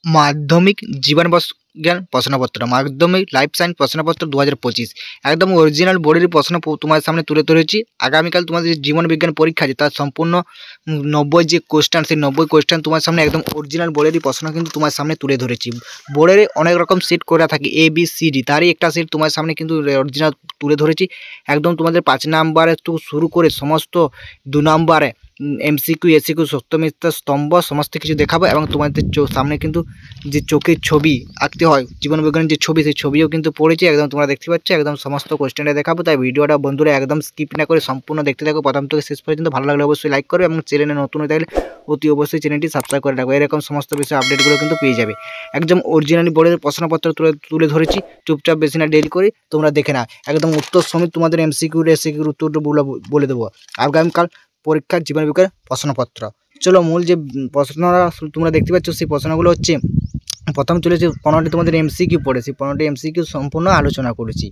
মাধ্যমিক জীবনবিজ্ঞান প্রশ্নপত্র, মাধ্যমিক লাইফ সায়েন্স প্রশ্নপত্র 2025 একদম অরিজিনাল বোর্ডের প্রশ্ন তোমার সামনে তুলে ধরেছি। আগামীকাল তোমাদের যে জীবন বিজ্ঞান পরীক্ষা আছে তার সম্পূর্ণ 90 যে কোশ্চেন, সেই 90 কোশ্চেন তোমার সামনে একদম অরিজিনাল বোর্ডেরই প্রশ্ন কিন্তু তোমার সামনে তুলে ধরেছি। বোর্ডের অনেক রকম সেট করা থাকে ABCD, তারই একটা সেট তোমার সামনে কিন্তু অরিজিনাল তুলে ধরেছি। একদম তোমাদের 5 নাম্বারে তো শুরু করে সমস্ত 2 নাম্বারে MCQ SCQ সত্য মিথ্যা স্তম্ভ সমস্ত কিছু দেখাবো এবং তোমাদের সামনে কিন্তু যে চোখের ছবি আঁকতে হয় জীবন বিজ্ঞানের যে ছবি, সেই ছবিও কিন্তু পড়েছি, একদম তোমরা দেখতে পাচ্ছ। একদম সমস্ত কোশ্চেনটা দেখাবো, তাই ভিডিওটা বন্ধুরা একদম স্কিপ না করে সম্পূর্ণ দেখতে থাকো প্রথম থেকে শেষ পর্যন্ত। ভালো লাগলে অবশ্যই লাইক করবে এবং চ্যানেলে নতুন হয়ে থাকলে অতি অবশ্যই চ্যানেলটি সাবস্ক্রাইব করে রাখবে। এরকম সমস্ত বিষয় আপডেটগুলো কিন্তু পেয়ে যাবে। একদম অরিজিনালি বোর্ডের প্রশ্নপত্র তুলে ধরেছি, চুপচাপ বেশি না দেরি করে তোমরা দেখে না। একদম উত্তর সমেত তোমাদের MCQ SCQর উত্তরটা বলে দেবো আগামীকাল পরীক্ষার জীবন বিজ্ঞান প্রশ্নপত্র। চলো মূল যে প্রশ্নটা তোমরা দেখতে পাচ্ছ সেই প্রশ্নগুলো হচ্ছে, প্রথম চলেছে 15টি তোমাদের MCQ পড়েছি, 15টি MCQ সম্পূর্ণ আলোচনা করেছি।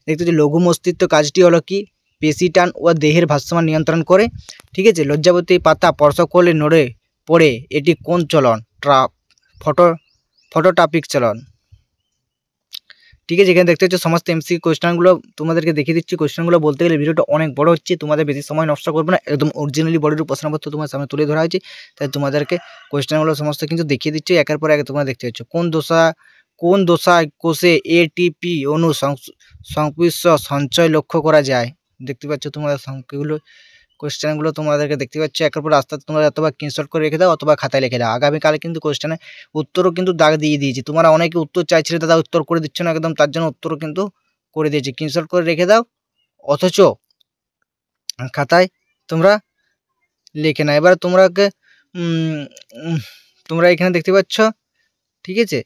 দেখতে যে লঘু মস্তিষ্ক কাজটি হলো কি, পেশি টান ও দেহের ভারসাম্য নিয়ন্ত্রণ করে। ঠিক আছে, লজ্জাবতী পাতা স্পর্শ করলে নড়ে পড়ে, এটি কোন চলন? ফটোটাপিক চলন। ঠিক আছে, এখানে দেখতে হচ্ছে সমস্ত MCQ কোয়েশ্চেনগুলো তোমাদেরকে দেখিয়ে দিচ্ছি। কোয়েশ্চেনগুলো বলতে গেলে ভিডিওটা অনেক বড় হচ্ছে, তোমাদের বেশি সময় নষ্ট করবে না। একদম অরিজিনালি বড়ের প্রশ্নপত্র তোমার সামনে তুলে ধরা হয়েছে, তাই তোমাদেরকে কোয়েশ্চেনগুলো সমস্ত কিন্তু দেখিয়ে দিচ্ছি একের পর এক। তোমরা দেখতে পাচ্ছ কোন দশা কোষে ATP অণু সংশ্লিষ্ট সঞ্চয় লক্ষ্য করা যায়। দেখতে পাচ্ছ তোমরা সংখ্যাগুলো, কোয়েশ্চেনগুলো তোমাদেরকে দেখতে পাচ্ছ একের পর আস্তে আস্তে তোমরা অথবা স্ক্রিনশট করে রেখে দাও অথবা খাতায় লিখে দাও। আগামীকালে কিন্তু কোয়েশ্চেনের উত্তরও কিন্তু দাগ দিয়ে দিয়েছি। তোমরা অনেকে উত্তর চাইছিলে দাদা উত্তর করে দিচ্ছ না, একদম তার জন্য উত্তরও কিন্তু করে দিয়েছি। স্ক্রিনশট করে রেখে দাও অথচ খাতায় তোমরা লিখে না। এবার তোমরা এখানে দেখতে পাচ্ছ, ঠিক আছে,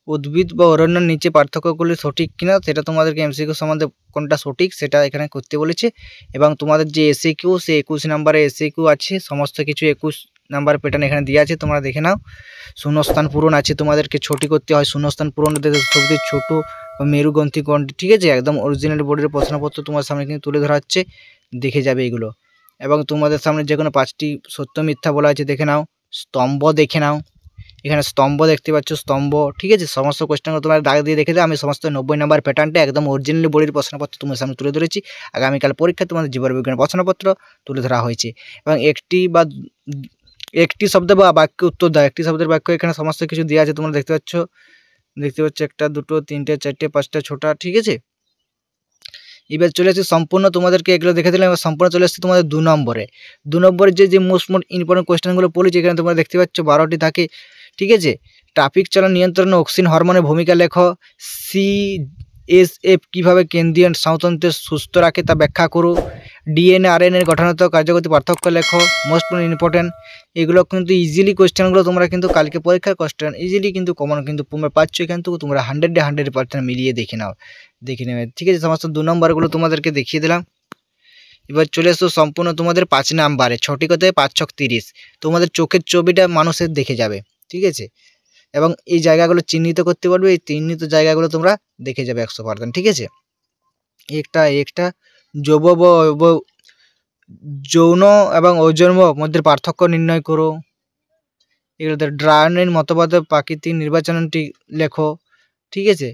উদ্ভিদ বা অরণ্যের নিচে পার্থক্যগুলি সঠিক কিনা সেটা তোমাদেরকে MCQ সম্বন্ধে কোনটা সঠিক সেটা এখানে করতে বলেছে। এবং তোমাদের যে SAQ, সে 21 নাম্বারে SAQ আছে, সমস্ত কিছু 21 নাম্বার প্যাটার্ন এখানে দেওয়া আছে, তোমরা দেখে নাও। শূন্যস্থান পূরণ আছে, তোমাদেরকে ছোটি করতে হয়। শূন্যস্থান পূরণ সবচেয়ে ছোট মেরুগ্রন্থি কোনটি, ঠিক আছে। একদম অরিজিনাল বোর্ডের প্রশ্নপত্র তোমার সামনে কিন্তু তুলে ধরা হচ্ছে, দেখে যাবে এগুলো। এবং তোমাদের সামনে যে কোনো 5টি সত্য মিথ্যা বলা আছে, দেখে নাও। স্তম্ভ দেখে নাও, এখানে স্তম্ভ দেখতে পাচ্ছ, স্তম্ভ, ঠিক আছে। সমস্ত কোয়েশ্চেনগুলো তোমরা দাগ দিয়ে দেখে দাও। আমি সমস্ত 90 নাম্বার প্যাটার্নটা একদম অরিজিনালি বোর্ডের প্রশ্নপত্র তোমার সামনে তুলে ধরেছি। আগামীকাল পরীক্ষা তোমাদের জীববিজ্ঞান প্রশ্নপত্র তুলে ধরা হয়েছে। এবং একটি শব্দ বা বাক্য উত্তর দাও, একটি শব্দের বাক্য এখানে সমস্ত কিছু দেওয়া আছে, তোমরা দেখতে পাচ্ছ 1টা 2টো 3টে 4টে 5টা 6টা, ঠিক আছে। এবার চলে আসছে সম্পূর্ণ, তোমাদেরকে এগুলো দেখে দিলাম। এবার সম্পূর্ণ চলে আসছে তোমাদের 2 নম্বরে যে মোস্ট ইম্পর্টেন্ট কোয়েশ্চেনগুলো পড়েছি, এখানে তোমরা দেখতে পাচ্ছ 12টি থাকে, ঠিক আছে। ট্রাফিক চালন নিয়ন্ত্রণে অক্সিন হরমোনের ভূমিকা লেখো। CSF কীভাবে কেন্দ্রীয় স্নায়ুতন্ত্র সুস্থ রাখে তা ব্যাখ্যা করো। DNA RNA গঠনাত্মক কার্যগত পার্থক্য লেখো। মোস্ট ইম্পর্টেন্ট এগুলো কিন্তু ইজিলি কোয়েশ্চেনগুলো তোমরা কিন্তু কালকে পরীক্ষার কোয়েশ্চেন ইজিলি কিন্তু কমন কিন্তু তোমরা পাচ্ছ। এখান থেকে তোমরা 100% মিলিয়ে দেখে নেবে, ঠিক আছে। সমস্ত 2 নম্বরগুলো তোমাদেরকে দেখিয়ে দিলাম। এবার চলে আসো সম্পূর্ণ তোমাদের 5 নাম্বারে, 6টি কথায় 5 ছক 30, তোমাদের চোখের ছবিটা মানুষের দেখে যাবে, ঠিক আছে। এবং এই জায়গাগুলো চিহ্নিত করতে পারবে, এই চিহ্নিত জায়গাগুলো তোমরা দেখে যাবে 100%, ঠিক আছে। একটা যৌন এবং অযৌন মধ্যে পার্থক্য নির্ণয় করো। এগুলো ড্রায়নের মতবাদে প্রাকৃতিক নির্বাচনটি লেখো, ঠিক আছে।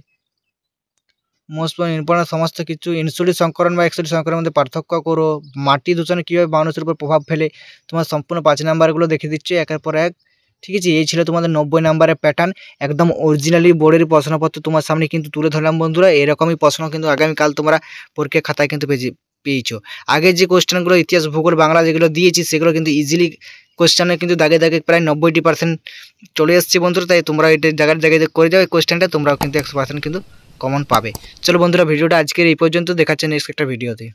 মোস্ট ইম্পর্টেন্ট সমস্ত কিছু ইনসুলিন সংকরণ বা এক্সুলিন সংকরণের মধ্যে পার্থক্য করো। মাটি দূষণে কীভাবে মানুষের উপর প্রভাব ফেলে, তোমার সম্পূর্ণ 5 নাম্বারগুলো দেখে দিচ্ছি একের পর এক, ঠিক আছে। এই ছিল তোমাদের 90 নাম্বারের প্যাটার্ন, একদম অরিজিনালি বোর্ডের প্রশ্নপত্র তোমার সামনে কিন্তু তুলে ধরলাম বন্ধুরা। এরকমই প্রশ্ন কিন্তু আগামীকাল তোমরা পরীক্ষার খাতায় কিন্তু পেয়েছো। আগে যে কোয়েশ্চেনগুলো ইতিহাস ভূগোল বাংলা যেগুলো দিয়েছি সেগুলো কিন্তু ইজিলি কোয়েশ্চেনে কিন্তু দাগে প্রায় 90% চলে এসছে বন্ধুরা, তাই তোমরা এটা জায়গায় করে যাও এই কোয়েশ্চেনটা, তোমরাও কিন্তু 100% কিন্তু কমন পাবে। চলো বন্ধুরা, ভিডিওটা আজকের এই পর্যন্ত, দেখাচ্ছে নেক্সট একটা ভিডিওতে।